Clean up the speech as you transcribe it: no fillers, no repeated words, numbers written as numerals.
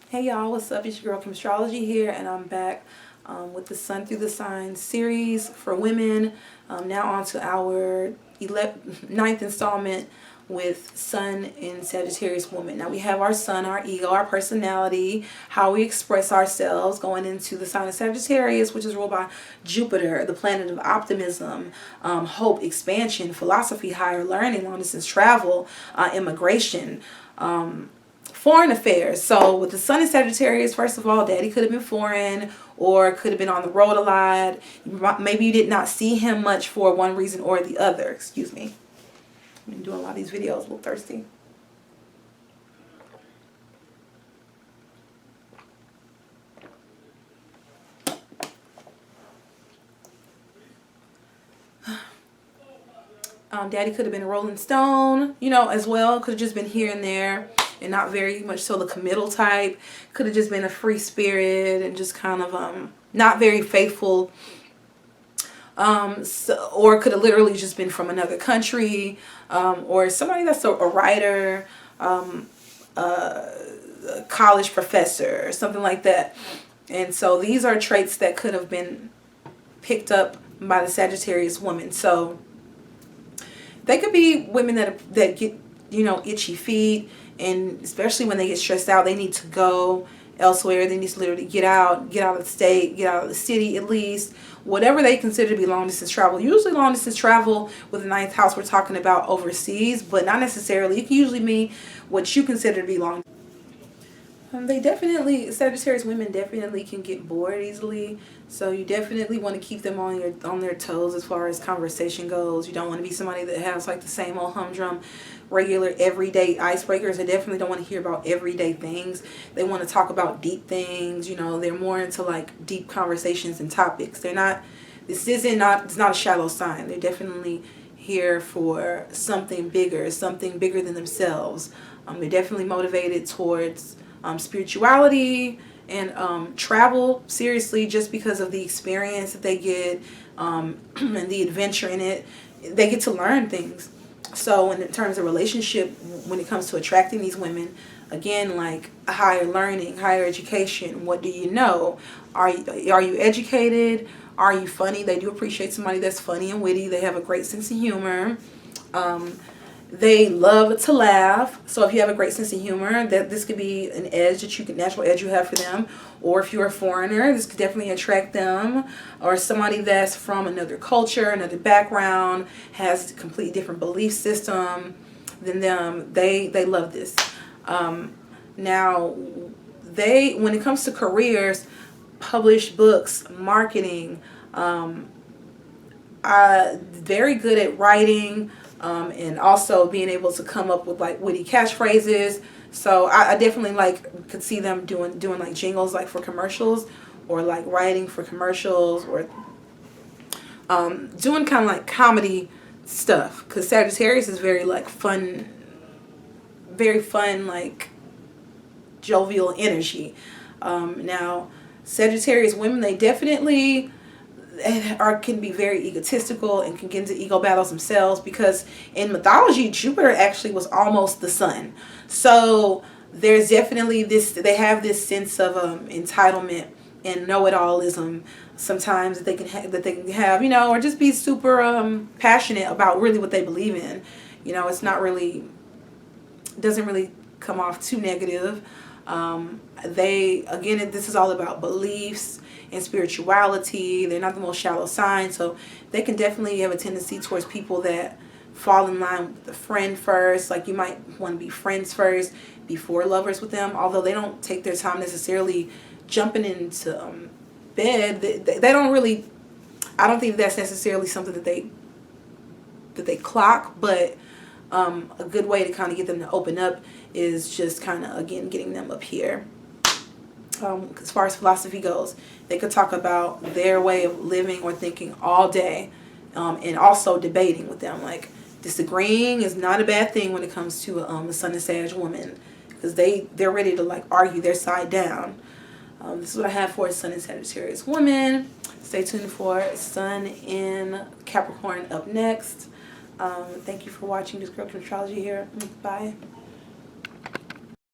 Hey y'all, what's up? It's your girl Kimstrology here, and I'm back with the Sun Through the Signs series for women. Now on to our 9th installment with Sun in Sagittarius Woman. Now we have our Sun, our ego, our personality, how we express ourselves going into the sign of Sagittarius, which is ruled by Jupiter, the planet of optimism, hope, expansion, philosophy, higher learning, long distance travel, immigration, foreign affairs. So with the Sun in Sagittarius, first of all, daddy could have been foreign or could have been on the road a lot. Maybe you did not see him much for one reason or the other. Excuse me. I've been doing a lot of these videos, a little thirsty. Daddy could have been a Rolling Stone, as well. Could have just been here and there and not very much so the committal type. Could have just been a free spirit and just kind of not very faithful. Or could have literally just been from another country, or somebody that's a writer, a college professor, or something like that. And so these are traits that could have been picked up by the Sagittarius woman. So they could be women that get, itchy feet, and especially when they get stressed out, they need to go elsewhere. They need to literally get out of the state, get out of the city at least. Whatever they consider to be long distance travel. Usually long distance travel with the 9th house, we're talking about overseas, but not necessarily. It can usually mean what you consider to be long. Sagittarius women definitely can get bored easily. So you definitely want to keep them on their toes as far as conversation goes. You don't want to be somebody that has like the same old humdrum, regular, everyday icebreakers. They definitely don't want to hear about everyday things. They want to talk about deep things. They're more into like deep conversations and topics. It's not a shallow sign. They're definitely here for something bigger than themselves. They're definitely motivated towards spirituality and travel, seriously, just because of the experience that they get, and the adventure in it. They get to learn things. So in terms of relationship, when it comes to attracting these women, again, like higher learning, higher education, what do you know? Are you educated? Are you funny? They do appreciate somebody that's funny and witty. They have a great sense of humor. They love to laugh. So if you have a great sense of humor, this could be an edge natural edge you have for them. Or if you're a foreigner, this could definitely attract them. Or somebody that's from another culture, another background, has a completely different belief system than them. They love this. Now, when it comes to careers, published books, marketing, very good at writing, and also being able to come up with like witty catchphrases. So I definitely could see them doing like jingles like for commercials, or like writing for commercials, or doing kind of like comedy stuff, because Sagittarius is very fun, like jovial energy. Now Sagittarius women, they definitely can be very egotistical and can get into ego battles themselves, because in mythology Jupiter actually was almost the sun. So there's definitely they have this sense of entitlement and know-it-allism sometimes that they can have, or just be super passionate about really what they believe in. It's not really, doesn't really come off too negative. This is all about beliefs and spirituality. They're not the most shallow sign, so they can definitely have a tendency towards people that fall in line with the friend first. Like you might want to be friends first before lovers with them, although they don't take their time necessarily jumping into bed. They don't really, I don't think that's necessarily something that they clock, but a good way to kind of get them to open up is just kind of, again, getting them up here. As far as philosophy goes, they could talk about their way of living or thinking all day, and also debating with them. Like, disagreeing is not a bad thing when it comes to the Sun and Sag woman, because they're ready to argue their side down. This is what I have for Sun and Sagittarius woman. Stay tuned for Sun in Capricorn up next. Thank you for watching. This girl Kimstrology here. Bye.